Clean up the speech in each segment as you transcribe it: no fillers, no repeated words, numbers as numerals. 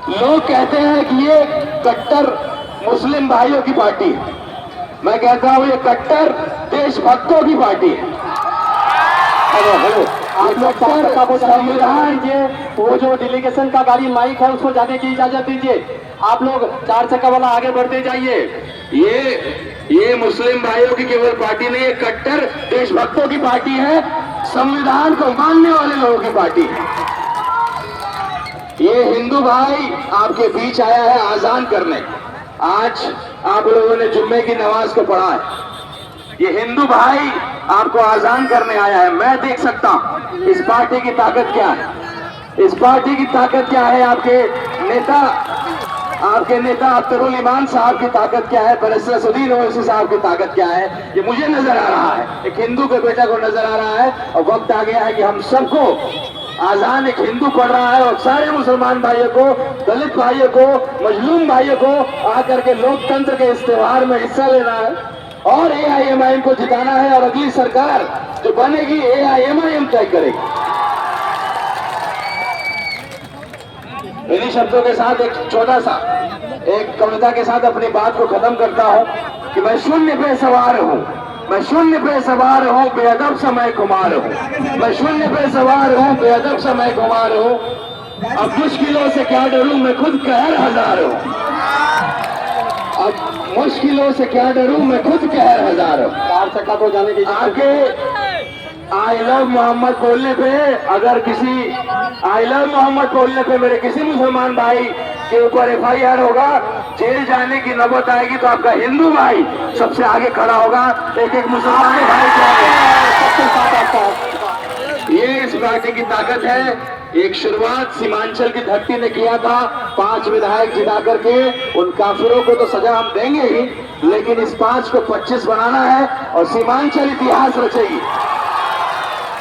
लोग कहते हैं कि ये कट्टर मुस्लिम भाइयों की पार्टी है। मैं कहता हूं ये कट्टर देशभक्तों की पार्टी है। आप लोग संविधान के वो जो डेलीगेशन का गाड़ी माइक है उसको जाने की इजाजत दीजिए। आप लोग 4 चक्का वाला आगे बढ़ते जाइए। ये मुस्लिम भाइयों की केवल पार्टी नहीं है, कट्टर देशभक्तों की पार्टी है, संविधान को मानने वाले लोगों की पार्टी है। ये हिंदू भाई आपके बीच आया है आजान करने। आज आप लोगों ने जुम्मे की नमाज को पढ़ा है। ये हिंदू भाई आपको आजान करने आया है। मैं देख सकता हूं इस पार्टी की ताकत क्या है। इस पार्टी की ताकत क्या है, आपके नेता अख्तरुल ईमान साहब की ताकत क्या है, बैरिस्टर सुदीन ओवैसी साहब की ताकत क्या है, ये मुझे नजर आ रहा है। एक हिंदू के बेटा को नजर आ रहा है और वक्त आ गया है कि हम सबको आजान एक हिंदू पढ़ रहा है और सारे मुसलमान भाइयों को, दलित भाइयों को, मजलूम भाइयों को आकर के लोकतंत्र के इस त्योहार में हिस्सा लेना है और एआईएमआईएम को जिताना है और अगली सरकार जो बनेगी एआईएमआईएम तय करेगी। इन्हीं शब्दों के साथ एक कविता के साथ अपनी बात को खत्म करता हूं कि मैं शून्य पे सवार हूं, मैं शून्य पे सवार हूं, बेअदब समय कुमार हूं। मैं शून्य पे सवार हूं, बेअदब समय कुमार हूं। अब मुश्किलों से क्या डरूं, मैं खुद कहर हजार हूं। अब मुश्किलों से क्या डरूं, मैं खुद कहर हजार हूं। 4 चक्का को जाने की आगे आई लव मोहम्मद बोलने पे, अगर किसी आई लव मोहम्मद बोलने पे मेरे किसी मुसलमान भाई के ऊपर एफआईआर होगा, जेल जाने की नौबत आएगी, तो आपका हिंदू भाई सबसे आगे खड़ा होगा। एक मुसलमान भाई सबसे साथ आपका। ये इस पार्टी की ताकत है। एक शुरुआत सीमांचल की धरती ने किया था, 5 विधायक जिता करके। उन काफिरों को तो सजा हम देंगे ही, लेकिन इस 5 को 25 बनाना है और सीमांचल इतिहास रचेगी।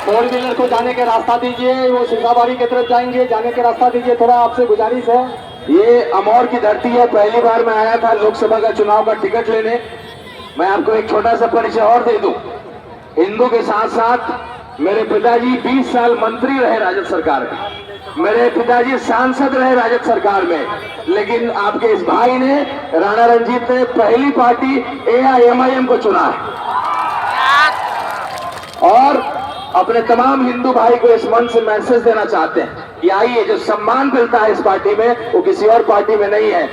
4 व्हीलर को जाने के रास्ता दीजिए, वो सिंगाबाड़ी की तरफ जाएंगे, जाने के रास्ता दीजिए, थोड़ा आपसे गुजारिश है। ये अमौर की धरती है। पहली बार मैं आया था लोकसभा का चुनाव का टिकट लेने। मैं आपको एक छोटा सा परिचय और दे दूं। हिंदू के साथ साथ मेरे पिताजी 20 साल मंत्री रहे राजद सरकार में, मेरे पिताजी सांसद रहे राजद सरकार में, लेकिन आपके इस भाई ने, राणा रंजीत ने, पहली पार्टी एआईएमआईएम को चुना है। और अपने तमाम हिंदू भाई को इस मंच से मैसेज देना चाहते हैं कि आइए, जो सम्मान मिलता है इस पार्टी में वो किसी और पार्टी में नहीं है।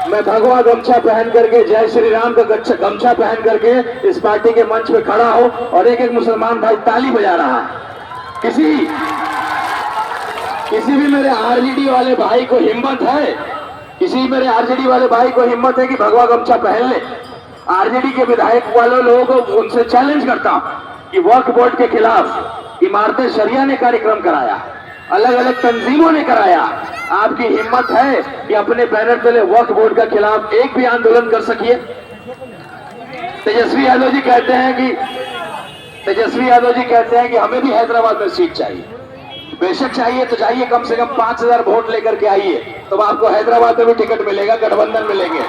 मैं भगवा गमछा पहन करके, जय श्री राम का गमछा पहन करके इस पार्टी के मंच पे खड़ा हो और एक मुसलमान भाई ताली बजा रहा है। किसी भी मेरे आरजेडी वाले भाई को हिम्मत है, किसी मेरे आरजेडी वाले भाई को हिम्मत है कि भगवा गमछा पहन ले। आरजेडी के विधायक वाले लोगों को उनसे चैलेंज करता हूं कि वक्फ बोर्ड के खिलाफ इमारत शरिया ने कार्यक्रम कराया, अलग अलग तंजीमों ने कराया। आपकी हिम्मत है कि अपने बैनर तले वक्फ बोर्ड के खिलाफ एक भी आंदोलन कर सकिए? तेजस्वी यादव जी कहते हैं कि हमें भी हैदराबाद में सीट चाहिए। बेशक चाहिए तो चाहिए, कम से कम 5000 वोट लेकर के आइए, तो आपको हैदराबाद में भी टिकट मिलेगा, गठबंधन मिलेंगे।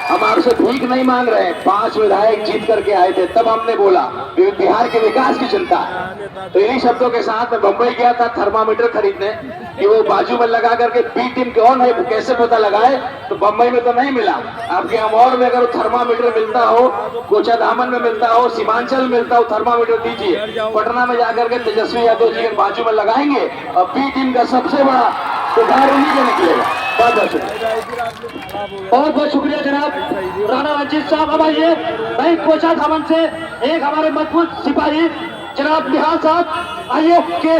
हम आपसे भीख नहीं मांग रहे हैं। 5 विधायक जीत करके आए थे, तब हमने बोला बिहार के विकास की चिंता है। तो इन्हीं शब्दों के साथ मैं बंबई गया था थर्मामीटर खरीदने कि वो बाजू में लगा करके बी टीम कौन है कैसे पता लगाए, तो बंबई में तो नहीं मिला। आपके अमौर में अगर थर्मामीटर मिलता हो, कोचाधामन में मिलता हो, सीमांचल मिलता हो, थर्मामीटर दीजिए। पटना में जाकर के तेजस्वी यादव जी के बाजू में लगाएंगे और बी टीम का सबसे बड़ा सुधार उन्हीं को निकलेगा। बहुत बहुत शुक्रिया जनाब राणा रंजीत साहब। अब आइए बैंक कोचाधामन से एक हमारे मजबूत सिपाही जनाब निहाल साहब, आइए कि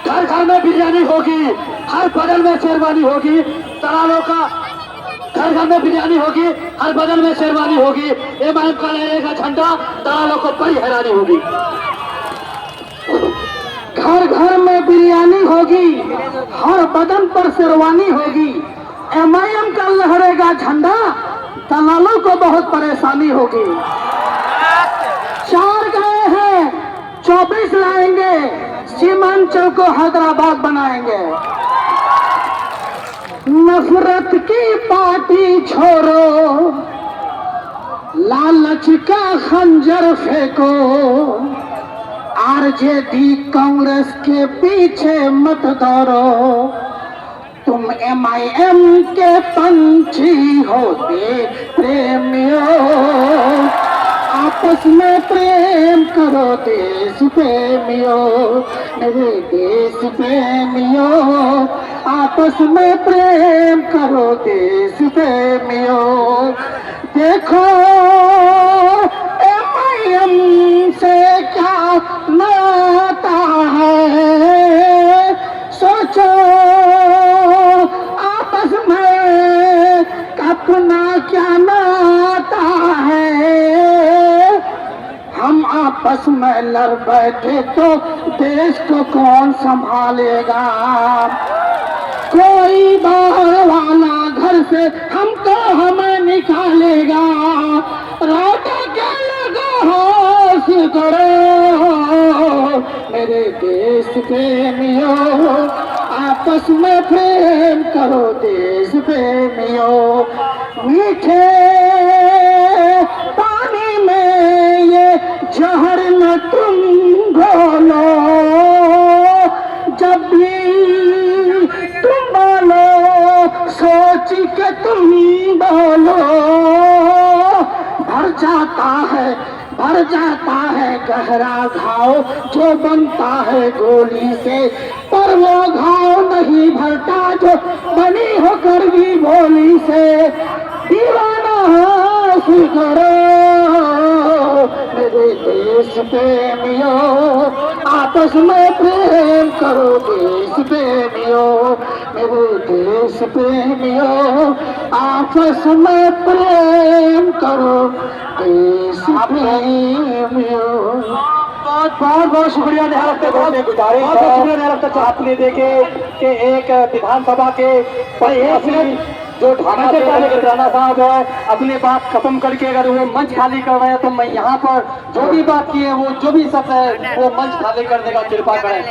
घर घर में बिरयानी होगी, हर बगल में शेरवानी होगी, तरालों का घर घर में बिरयानी होगी, हर बगल में शेरवानी होगी, एमआईएम का लहरेगा झंडा, तरालों को बड़ी हैरानी होगी। घर घर में बिरयानी होगी, हर बदन पर शेरवानी होगी, एमआईएम का लहरेगा झंडा, दलालों को बहुत परेशानी होगी। 4 गए हैं 24 लाएंगे, सीमांचल को हैदराबाद बनाएंगे। नफरत की पार्टी छोड़ो, लालच का खंजर फेंको, आरजेडी कांग्रेस के पीछे मत दौड़ो, तुम MIM के पंछी होते प्रेमियों, आपस में प्रेम करो देश प्रेमियों, मेरे देश प्रेमियों, आपस में प्रेम करो देश प्रेमियों। देखो MIM से क्या नाता है, सोचो आपस में अपना क्या नाता है। हम आपस में लड़ बैठे तो देश को कौन संभालेगा, कोई बाहर वाला घर से हमको हमें निकालेगा। राजा क्या लगा होश करो, मेरे देश प्रेमियों, आपस में प्रेम करो देश प्रेमियों। मीठे पानी में ये जहर न तुम घोलो, जब भी तुम बोलो सोच के तुम बोलो। भर जाता है गहरा घाव जो बनता है गोली से, पर वो घाव नहीं भरता जो बनी हो कड़वी बोली से। दीवाना होश करो मेरे देश प्रेमियों, आपस में प्रेम करो देश प्रेमियों, मेरे देश प्रेमियों, आपस में प्रेम करो देश प्रेमियों। बहुत शुक्रिया निहारते, बहुत शुक्रिया निहारते। आपने देखे कि एक विधानसभा के जो ढाका से राणा साहब है, अपनी बात खत्म करके अगर वो मंच खाली कर रहे हैं तो मैं यहाँ पर जो भी बात की है, वो जो भी शब्द है वो मंच खाली करने का कृपा करें,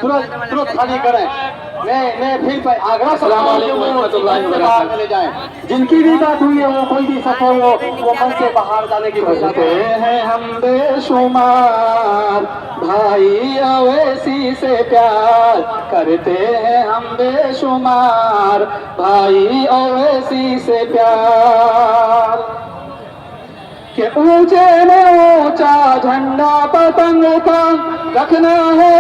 तुरंत खाली करें। मैं फिर आग्रह चले जाएं, जिनकी भी बात हुई है वो कोई भी शब्द है वो मंच से बाहर जाने की कोशिश हैं। हम बेशुमार भाई अवैसी से प्यार करते हैं, हम बेशुमार भाई अवैसी से प्यार, के ऊंचे में ऊंचा झंडा पतंग पर रखना है।